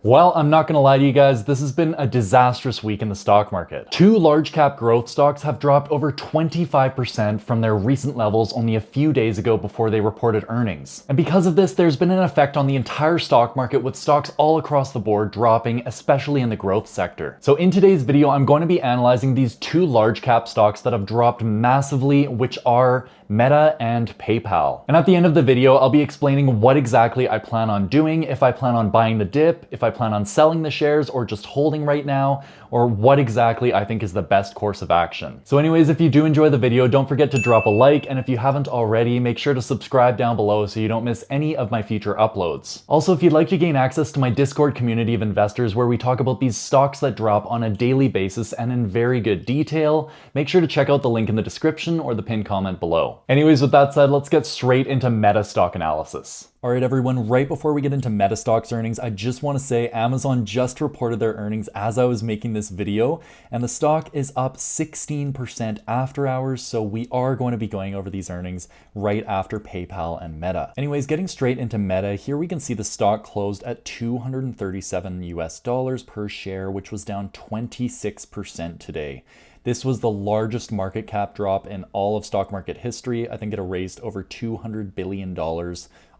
Well, I'm not gonna lie to you guys, this has been a disastrous week in the stock market. Two large cap growth stocks have dropped over 25% from their recent levels only a few days ago before they reported earnings. And because of this, there's been an effect on the entire stock market with stocks all across the board dropping, especially in the growth sector. So in today's video, I'm going to be analyzing these two large cap stocks that have dropped massively, which are Meta and PayPal. And at the end of the video, I'll be explaining what exactly I plan on doing, if I plan on buying the dip, if I plan on selling the shares or just holding right now, or what exactly I think is the best course of action. So anyways, if you do enjoy the video, don't forget to drop a like, and if you haven't already, make sure to subscribe down below so you don't miss any of my future uploads. Also, if you'd like to gain access to my Discord community of investors where we talk about these stocks that drop on a daily basis and in very good detail, make sure to check out the link in the description or the pinned comment below. Anyways, with that said, let's get straight into Meta stock analysis. All right, everyone, right before we get into Meta stock's earnings, I just want to say Amazon just reported their earnings as I was making this video, and the stock is up 16% after hours, so we are going to be going over these earnings right after PayPal and Meta. Anyways, getting straight into Meta, here we can see the stock closed at $237 per share, which was down 26% today. This was the largest market cap drop in all of stock market history. I think it erased over $200 billion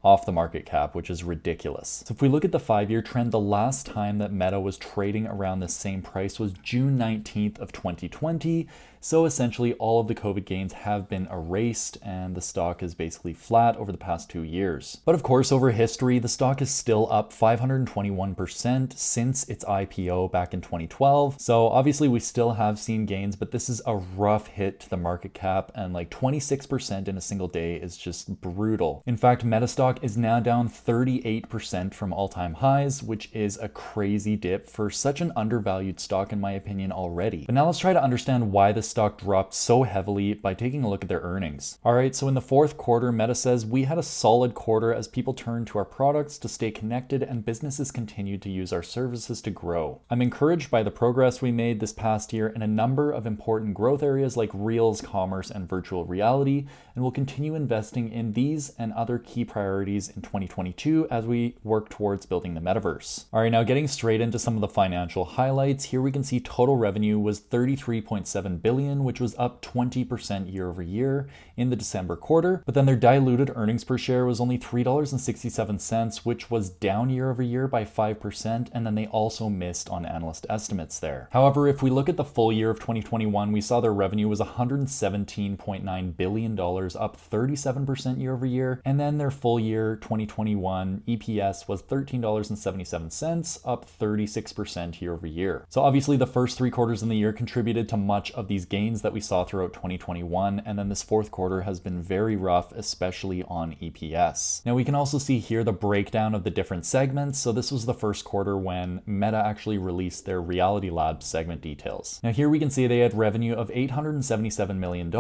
off the market cap, which is ridiculous. So if we look at the 5-year trend, the last time that Meta was trading around the same price was June 19th of 2020. So essentially all of the COVID gains have been erased and the stock is basically flat over the past 2 years. But of course, over history, the stock is still up 521% since its IPO back in 2012. So obviously we still have seen gains, but this is a rough hit to the market cap, and like 26% in a single day is just brutal. In fact, Meta stock is now down 38% from all-time highs, which is a crazy dip for such an undervalued stock in my opinion already. But now let's try to understand why the stock dropped so heavily by taking a look at their earnings. All right, so in the fourth quarter, Meta says we had a solid quarter as people turned to our products to stay connected and businesses continued to use our services to grow. I'm encouraged by the progress we made this past year in a number of important growth areas like Reels, commerce, and virtual reality, and will continue investing in these and other key priorities in 2022 as we work towards building the metaverse. All right, now getting straight into some of the financial highlights, here we can see total revenue was $33.7 billion, which was up 20% year over year in the December quarter, but then their diluted earnings per share was only $3.67, which was down year over year by 5%, and then they also missed on analyst estimates there. However, if we look at the full year of 2021, we saw their revenue was $117.9 billion, up 37% year over year, and then their full year 2021 EPS was $13.77, up 36% year over year. So obviously the first 3 quarters in the year contributed to much of these gains that we saw throughout 2021, and then this fourth quarter has been very rough, especially on EPS. Now we can also see here the breakdown of the different segments. So this was the first quarter when Meta actually released their Reality Labs segment details. Now here we can see they had revenue of $877 million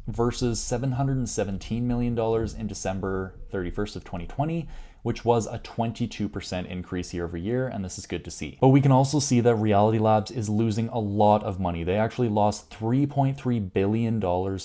versus $717 million in December 31st of 2020, which was a 22% increase year over year, and this is good to see. But we can also see that Reality Labs is losing a lot of money. They actually lost $3.3 billion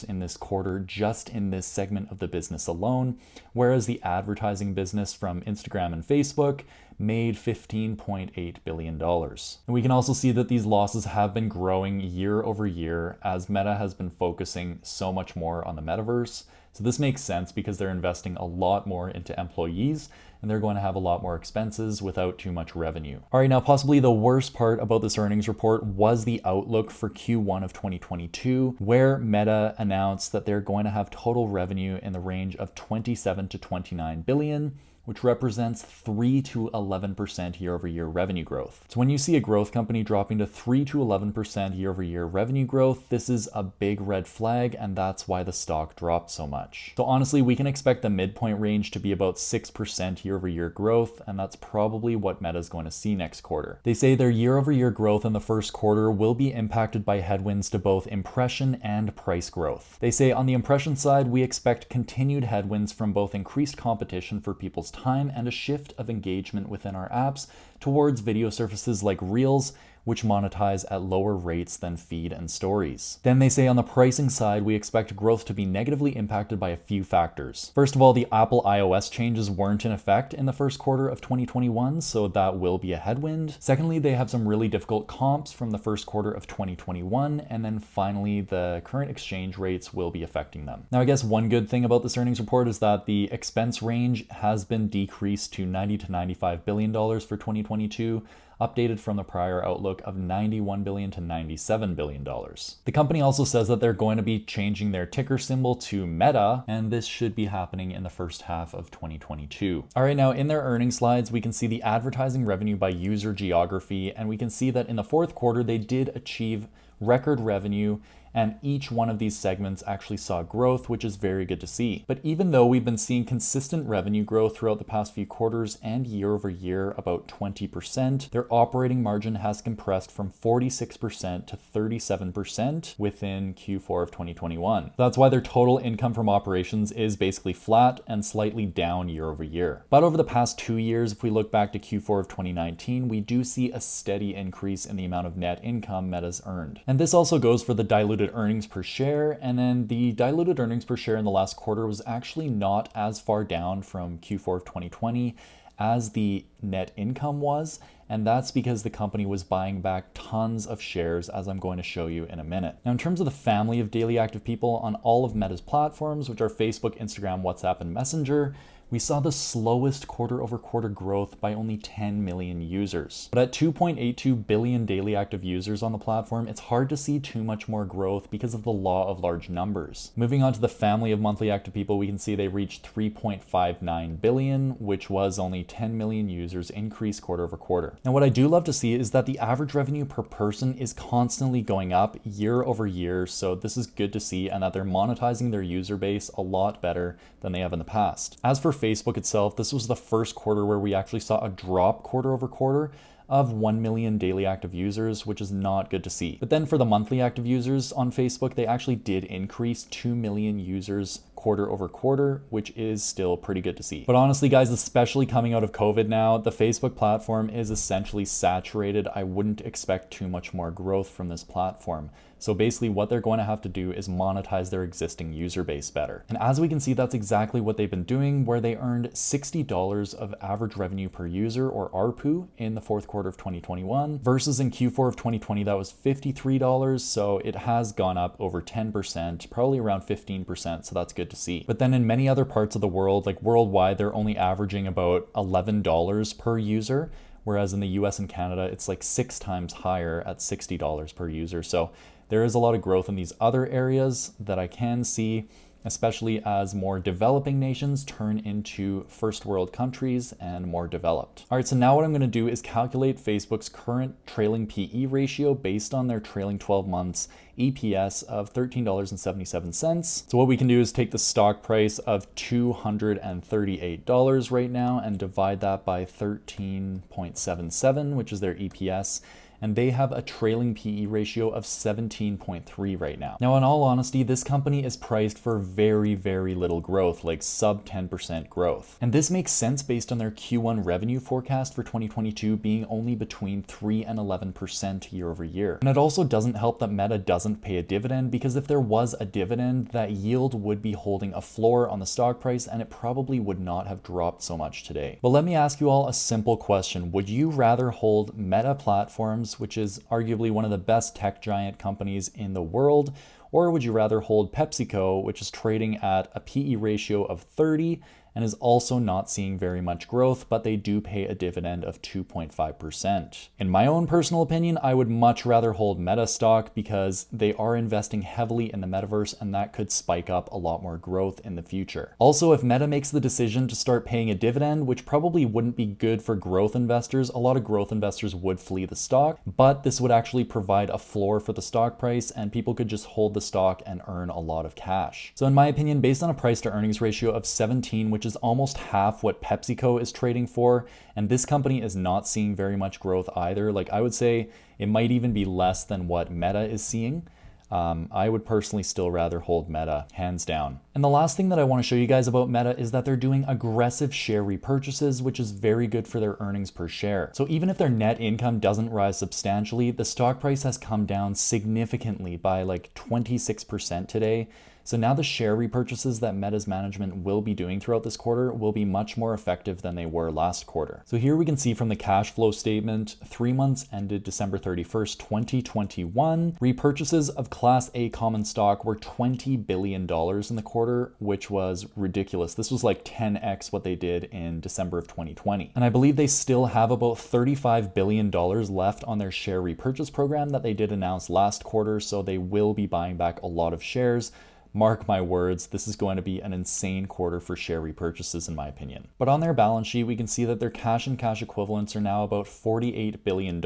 in this quarter just in this segment of the business alone, whereas the advertising business from Instagram and Facebook made $15.8 billion. And we can also see that these losses have been growing year over year as Meta has been focusing so much more on the metaverse. So this makes sense because they're investing a lot more into employees and they're going to have a lot more expenses without too much revenue. All right, now possibly the worst part about this earnings report was the outlook for Q1 of 2022, where Meta announced that they're going to have total revenue in the range of 27 to 29 billion, which represents 3 to 11% year-over-year revenue growth. So when you see a growth company dropping to 3 to 11% year-over-year revenue growth, this is a big red flag, and that's why the stock dropped so much. So honestly, we can expect the midpoint range to be about 6% year-over-year growth, and that's probably what Meta's going to see next quarter. They say their year-over-year growth in the first quarter will be impacted by headwinds to both impression and price growth. They say on the impression side, we expect continued headwinds from both increased competition for people's time and a shift of engagement within our apps towards video services like Reels, which monetize at lower rates than feed and stories. Then they say on the pricing side, we expect growth to be negatively impacted by a few factors. First of all, the Apple iOS changes weren't in effect in the first quarter of 2021, so that will be a headwind. Secondly, they have some really difficult comps from the first quarter of 2021, and then finally, the current exchange rates will be affecting them. Now, I guess one good thing about this earnings report is that the expense range has been decreased to $90 to $95 billion for 2022, updated from the prior outlook of $91 billion to $97 billion. The company also says that they're going to be changing their ticker symbol to Meta, and this should be happening in the first half of 2022. All right, now in their earnings slides, we can see the advertising revenue by user geography, and we can see that in the fourth quarter, they did achieve record revenue, and each one of these segments actually saw growth, which is very good to see. But even though we've been seeing consistent revenue growth throughout the past few quarters and year over year about 20%, their operating margin has compressed from 46% to 37% within Q4 of 2021. That's why their total income from operations is basically flat and slightly down year over year. But over the past 2 years, if we look back to Q4 of 2019, we do see a steady increase in the amount of net income Meta's earned. And this also goes for the diluted earnings per share, and then the diluted earnings per share in the last quarter was actually not as far down from Q4 of 2020 as the net income was, and that's because the company was buying back tons of shares, as I'm going to show you in a minute. Now, in terms of the family of daily active people on all of Meta's platforms, which are Facebook, Instagram, WhatsApp, and Messenger, we saw the slowest quarter-over-quarter growth by only 10 million users. But at 2.82 billion daily active users on the platform, it's hard to see too much more growth because of the law of large numbers. Moving on to the family of monthly active people, we can see they reached 3.59 billion, which was only 10 million users increase quarter-over-quarter. Now, what I do love to see is that the average revenue per person is constantly going up year over year, so this is good to see, and that they're monetizing their user base a lot better than they have in the past. As for Facebook itself, this was the first quarter where we actually saw a drop quarter over quarter of 1 million daily active users, which is not good to see. But then for the monthly active users on Facebook, they actually did increase 2 million users quarter over quarter, which is still pretty good to see. But honestly, guys, especially coming out of COVID now, the Facebook platform is essentially saturated. I wouldn't expect too much more growth from this platform. So basically what they're going to have to do is monetize their existing user base better. And as we can see, that's exactly what they've been doing, where they earned $60 of average revenue per user, or ARPU, in the fourth quarter of 2021 versus in Q4 of 2020, that was $53. So it has gone up over 10%, probably around 15%. So that's good to see. But then in many other parts of the world, like worldwide, they're only averaging about $11 per user. Whereas in the US and Canada, it's like 6 times higher at $60 per user. So there is a lot of growth in these other areas that I can see, especially as more developing nations turn into first world countries and more developed. All right, so now what I'm gonna do is calculate Facebook's current trailing PE ratio based on their trailing 12 months EPS of $13.77. So what we can do is take the stock price of $238 right now and divide that by 13.77, which is their EPS. And they have a trailing PE ratio of 17.3 right now. Now, in all honesty, this company is priced for very, very little growth, like sub 10% growth. And this makes sense based on their Q1 revenue forecast for 2022 being only between 3 and 11% year over year. And it also doesn't help that Meta doesn't pay a dividend, because if there was a dividend, that yield would be holding a floor on the stock price and it probably would not have dropped so much today. But let me ask you all a simple question. Would you rather hold Meta Platforms, which is arguably one of the best tech giant companies in the world, or would you rather hold PepsiCo, which is trading at a PE ratio of 30 and is also not seeing very much growth, but they do pay a dividend of 2.5%. In my own personal opinion, I would much rather hold Meta stock because they are investing heavily in the metaverse, and that could spike up a lot more growth in the future. Also, if Meta makes the decision to start paying a dividend, which probably wouldn't be good for growth investors, a lot of growth investors would flee the stock, but this would actually provide a floor for the stock price and people could just hold the stock and earn a lot of cash. So in my opinion, based on a price to earnings ratio of 17, which is almost half what PepsiCo is trading for, and this company is not seeing very much growth either. Like, I would say it might even be less than what Meta is seeing. I would personally still rather hold Meta, hands down. And the last thing that I want to show you guys about Meta is that they're doing aggressive share repurchases, which is very good for their earnings per share. So even if their net income doesn't rise substantially, the stock price has come down significantly by like 26% today. So now the share repurchases that Meta's management will be doing throughout this quarter will be much more effective than they were last quarter. So here we can see from the cash flow statement, 3 months ended December 31st, 2021, repurchases of Class A common stock were $20 billion in the quarter, which was ridiculous. This was like 10x what they did in December of 2020. And I believe they still have about $35 billion left on their share repurchase program that they did announce last quarter, so they will be buying back a lot of shares. Mark my words, this is going to be an insane quarter for share repurchases in my opinion. But on their balance sheet, we can see that their cash and cash equivalents are now about $48 billion,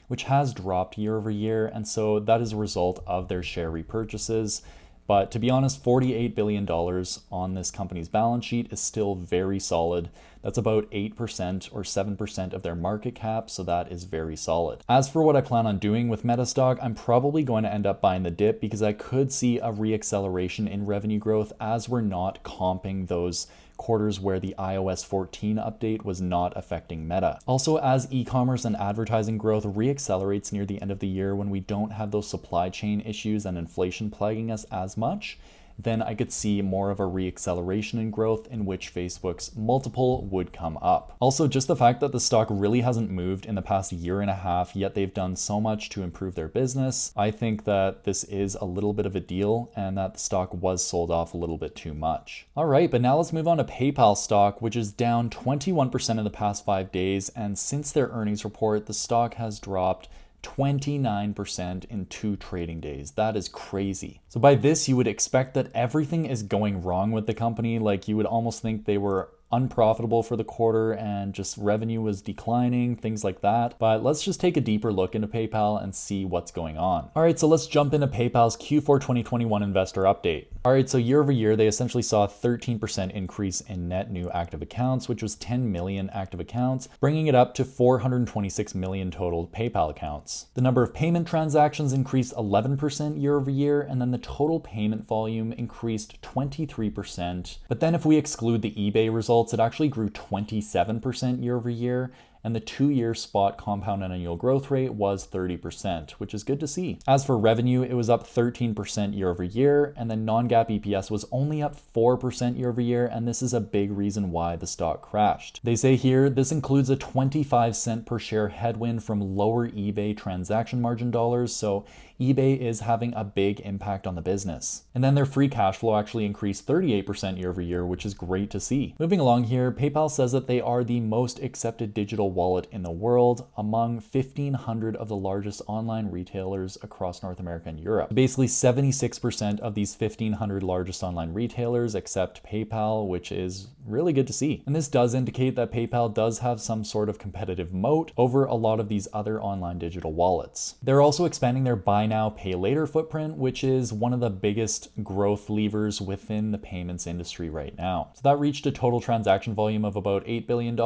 which has dropped year over year. And so that is a result of their share repurchases. But to be honest, $48 billion on this company's balance sheet is still very solid. That's about 8% or 7% of their market cap, so that is very solid. As for what I plan on doing with Meta stock, I'm probably going to end up buying the dip because I could see a reacceleration in revenue growth as we're not comping those quarters where the iOS 14 update was not affecting Meta. Also, as e-commerce and advertising growth reaccelerates near the end of the year when we don't have those supply chain issues and inflation plaguing us as much, then I could see more of a reacceleration in growth in which Facebook's multiple would come up. Also, just the fact that the stock really hasn't moved in the past year and a half, yet they've done so much to improve their business, I think that this is a little bit of a deal and that the stock was sold off a little bit too much. All right, but now let's move on to PayPal stock, which is down 21% in the past 5 days. And since their earnings report, the stock has dropped 29% in 2 trading days. That is crazy. So by this, you would expect that everything is going wrong with the company. Like you would almost think they were unprofitable for the quarter and just revenue was declining, things like that. But let's just take a deeper look into PayPal and see what's going on. All right, so let's jump into PayPal's Q4 2021 investor update. All right, so year over year, they essentially saw a 13% increase in net new active accounts, which was 10 million active accounts, bringing it up to 426 million total PayPal accounts. The number of payment transactions increased 11% year over year, and then the total payment volume increased 23%. But then if we exclude the eBay results, it actually grew 27% year over year, and the 2-year spot compound annual growth rate was 30%, which is good to see. As for revenue, it was up 13% year over year, and then non-GAAP EPS was only up 4% year over year, and this is a big reason why the stock crashed. They say here, this includes a 25-cent per share headwind from lower eBay transaction margin dollars, so eBay is having a big impact on the business. And then their free cash flow actually increased 38% year over year, which is great to see. Moving along here, PayPal says that they are the most accepted digital wallet in the world among 1,500 of the largest online retailers across North America and Europe. Basically, 76% of these 1,500 largest online retailers accept PayPal, which is really good to see. And this does indicate that PayPal does have some sort of competitive moat over a lot of these other online digital wallets. They're also expanding their buy now, pay later footprint, which is one of the biggest growth levers within the payments industry right now. So that reached a total transaction volume of about $8 billion,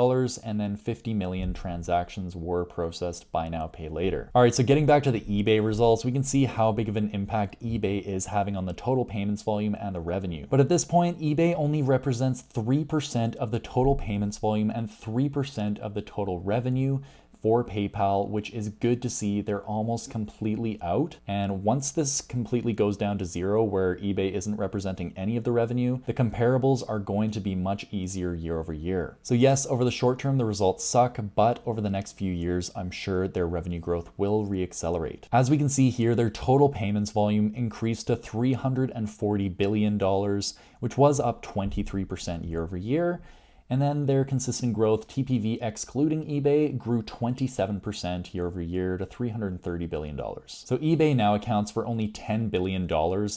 and then 50 million transactions were processed buy now, pay later. All right, so getting back to the eBay results, we can see how big of an impact eBay is having on the total payments volume and the revenue. But at this point, eBay only represents 3% of the total payments volume and 3% of the total revenue for PayPal, which is good to see. They're almost completely out. And once this completely goes down to zero, where eBay isn't representing any of the revenue, the comparables are going to be much easier year over year. So yes, over the short term, the results suck, but over the next few years, I'm sure their revenue growth will reaccelerate. As we can see here, their total payments volume increased to $340 billion, which was up 23% year over year. And then their consistent growth, TPV excluding eBay, grew 27% year over year to $330 billion. So eBay now accounts for only $10 billion,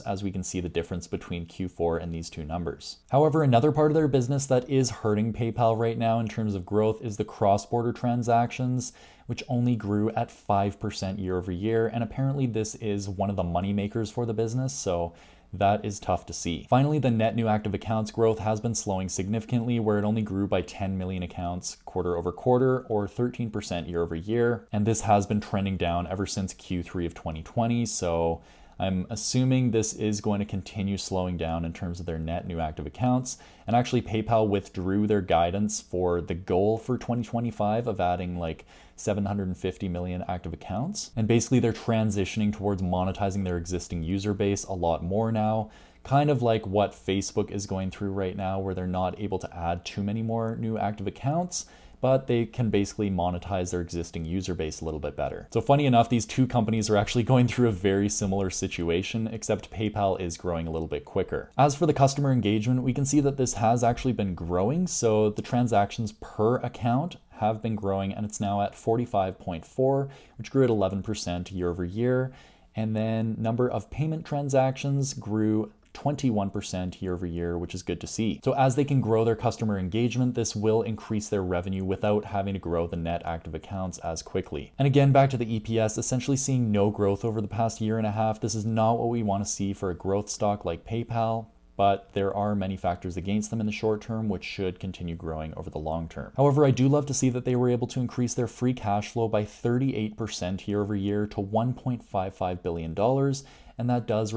as we can see the difference between Q4 and these two numbers. However, another part of their business that is hurting PayPal right now in terms of growth is the cross-border transactions, which only grew at 5% year over year. And apparently this is one of the money makers for the business, so that is tough to see. Finally, the net new active accounts growth has been slowing significantly, where it only grew by 10 million accounts quarter over quarter, or 13% year over year. And this has been trending down ever since Q3 of 2020. So I'm assuming this is going to continue slowing down in terms of their net new active accounts. And actually, PayPal withdrew their guidance for the goal for 2025 of adding like 750 million active accounts. And basically, they're transitioning towards monetizing their existing user base a lot more now. Kind of like what Facebook is going through right now, where they're not able to add too many more new active accounts, but they can basically monetize their existing user base a little bit better. So funny enough, these two companies are actually going through a very similar situation, except PayPal is growing a little bit quicker. As for the customer engagement, we can see that this has actually been growing. So the transactions per account have been growing, and it's now at 45.4, which grew at 11% year over year. And then number of payment transactions grew 21% year over year, which is good to see. So as they can grow their customer engagement, this will increase their revenue without having to grow the net active accounts as quickly. And again, back to the EPS, essentially seeing no growth over the past year and a half. This is not what we want to see for a growth stock like PayPal, but there are many factors against them in the short term, which should continue growing over the long term. However, I do love to see that they were able to increase their free cash flow by 38% year over year to $1.55 billion. And that does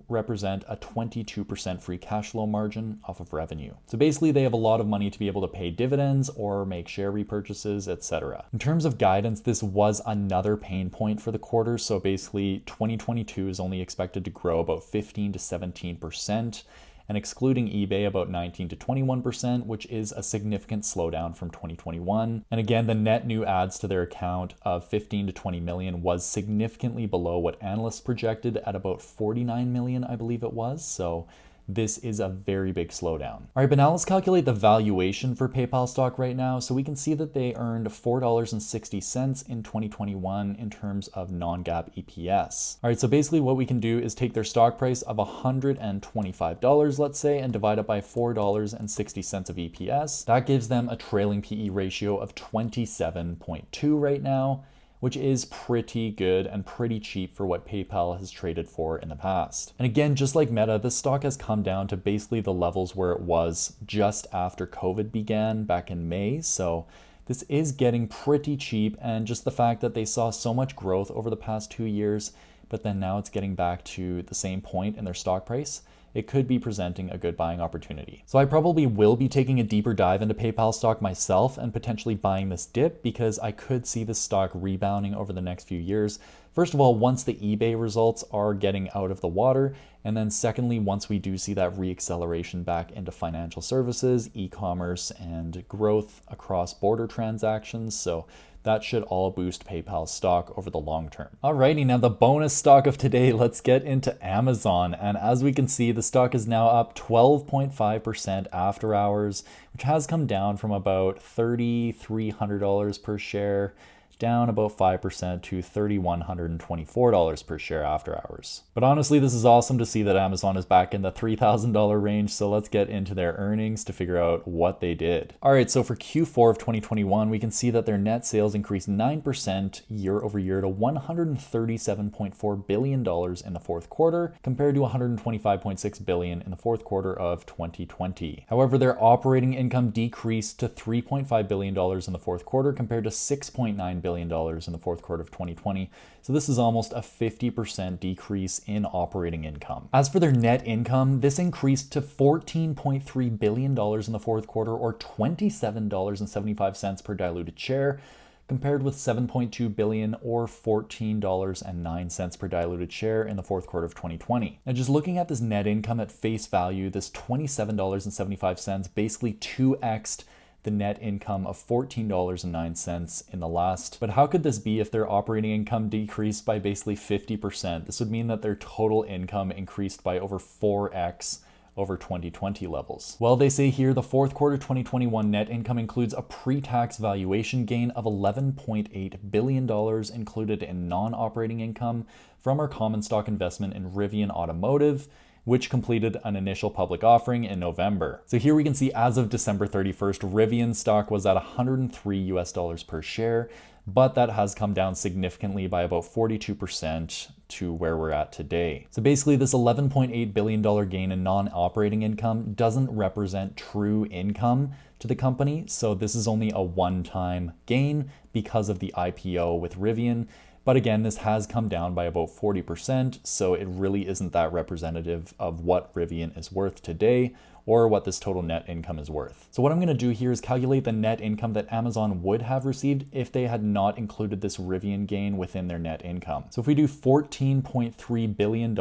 represent a 22% free cash flow margin off of revenue. So basically, they have a lot of money to be able to pay dividends or make share repurchases, etc. In terms of guidance, this was another pain point for the quarter. So basically, 2022 is only expected to grow about 15 to 17%. And excluding eBay, about 19 to 21%, which is a significant slowdown from 2021. And again, the net new adds to their account of 15 to 20 million was significantly below what analysts projected at about 49 million, I believe it was. So this is a very big slowdown. All right, but now let's calculate the valuation for PayPal stock right now. So we can see that they earned $4.60 in 2021 in terms of non-GAAP EPS. All right, so basically what we can do is take their stock price of $125, let's say, and divide it by $4.60 of EPS. That gives them a trailing PE ratio of 27.2 right now, which is pretty good and pretty cheap for what PayPal has traded for in the past. And again, just like Meta, this stock has come down to basically the levels where it was just after COVID began back in May. So this is getting pretty cheap, and just the fact that they saw so much growth over the past 2 years, but then now it's getting back to the same point in their stock price, it could be presenting a good buying opportunity. So I probably will be taking a deeper dive into PayPal stock myself and potentially buying this dip, because I could see this stock rebounding over the next few years. First of all, once the eBay results are getting out of the water, and then secondly, once we do see that reacceleration back into financial services, e-commerce, and growth across border transactions. So that should all boost PayPal's stock over the long term. Alrighty, now the bonus stock of today, let's get into Amazon. And as we can see, the stock is now up 12.5% after hours, which has come down from about $3,300 per share, down about 5% to $3,124 per share after hours. But honestly, this is awesome to see that Amazon is back in the $3,000 range, so let's get into their earnings to figure out what they did. All right, so for Q4 of 2021, we can see that their net sales increased 9% year over year to $137.4 billion in the fourth quarter, compared to $125.6 billion in the fourth quarter of 2020. However, their operating income decreased to $3.5 billion in the fourth quarter, compared to $6.9 billion in the fourth quarter of 2020. So this is almost a 50% decrease in operating income. As for their net income, this increased to $14.3 billion in the fourth quarter, or $27.75 per diluted share, compared with $7.2 billion or $14.09 per diluted share in the fourth quarter of 2020. Now, just looking at this net income at face value, this $27.75 basically 2x'd the net income of $14.09 in the last. But how could this be if their operating income decreased by basically 50%? This would mean that their total income increased by over 4x over 2020 levels. Well, they say here the fourth quarter 2021 net income includes a pre-tax valuation gain of $11.8 billion included in non-operating income from our common stock investment in Rivian Automotive, which completed an initial public offering in November. So here we can see as of December 31st, Rivian stock was at $103 per share. but that has come down significantly by about 42% to where we're at today. So basically this $11.8 billion gain in non-operating income doesn't represent true income to the company. So this is only a one-time gain because of the IPO with Rivian. But again, this has come down by about 40%, so it really isn't that representative of what Rivian is worth today or what this total net income is worth. So what I'm going to do here is calculate the net income that Amazon would have received if they had not included this Rivian gain within their net income. So if we do $14.3 billion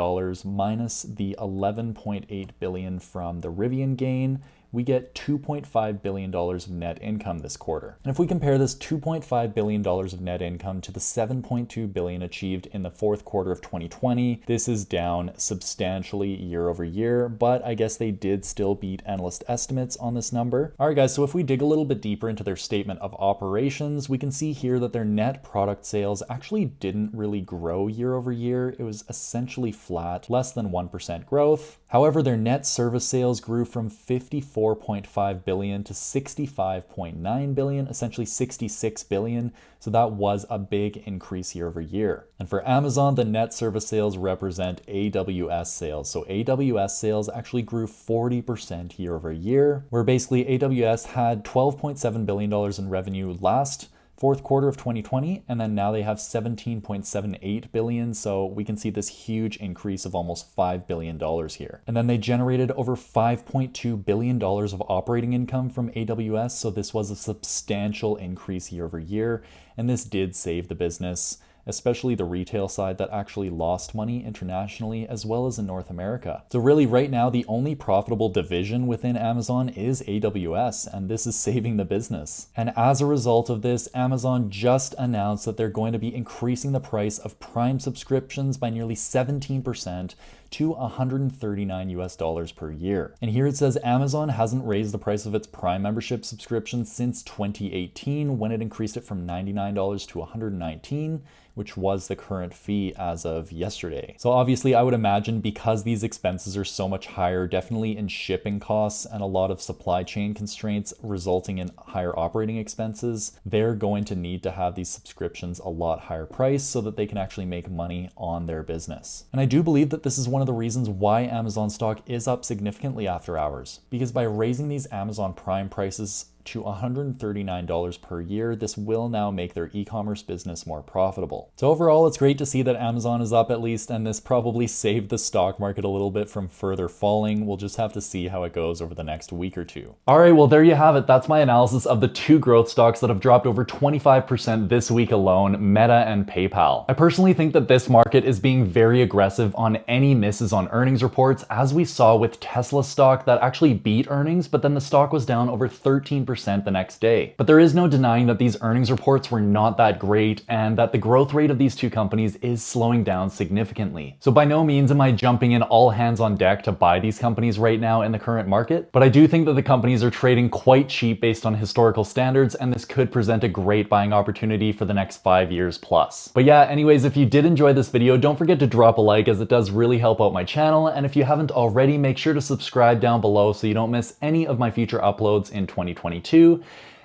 minus the $11.8 billion from the Rivian gain, we get $2.5 billion of net income this quarter. And if we compare this $2.5 billion of net income to the $7.2 billion achieved in the fourth quarter of 2020, this is down substantially year over year, but I guess they did still beat analyst estimates on this number. All right, guys, so if we dig a little bit deeper into their statement of operations, we can see here that their net product sales actually didn't really grow year over year. It was essentially flat, less than 1% growth. However, their net service sales grew from 54.5 billion to 65.9 billion, essentially 66 billion. So that was a big increase year over year. And for Amazon, the net service sales represent AWS sales. So AWS sales actually grew 40% year over year, where basically AWS had $12.7 billion in revenue last fourth quarter of 2020, and then now they have 17.78 billion. So we can see this huge increase of almost $5 billion here. And then they generated over $5.2 billion of operating income from AWS. So this was a substantial increase year over year. And this did save the business, especially the retail side that actually lost money internationally as well as in North America. So really right now, the only profitable division within Amazon is AWS, and this is saving the business. And as a result of this, Amazon just announced that they're going to be increasing the price of Prime subscriptions by nearly 17% to $139 per year. And here it says Amazon hasn't raised the price of its Prime membership subscription since 2018 when it increased it from $99 to $119, which was the current fee as of yesterday. So obviously I would imagine because these expenses are so much higher, definitely in shipping costs and a lot of supply chain constraints resulting in higher operating expenses, they're going to need to have these subscriptions a lot higher price so that they can actually make money on their business. And I do believe that this is one of the reasons why Amazon stock is up significantly after hours, because by raising these Amazon Prime prices to $139 per year, this will now make their e-commerce business more profitable. So overall, it's great to see that Amazon is up at least, and this probably saved the stock market a little bit from further falling. We'll just have to see how it goes over the next week or two. All right, well, there you have it. That's my analysis of the two growth stocks that have dropped over 25% this week alone, Meta and PayPal. I personally think that this market is being very aggressive on any misses on earnings reports, as we saw with Tesla stock that actually beat earnings, but then the stock was down over 13% the next day. But there is no denying that these earnings reports were not that great and that the growth rate of these two companies is slowing down significantly. So by no means am I jumping in all hands on deck to buy these companies right now in the current market, but I do think that the companies are trading quite cheap based on historical standards, and this could present a great buying opportunity for the next 5 years plus. But yeah, anyways, if you did enjoy this video, don't forget to drop a like, as it does really help out my channel. And if you haven't already, make sure to subscribe down below so you don't miss any of my future uploads in 2022.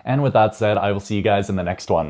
And with that said, I will see you guys in the next one.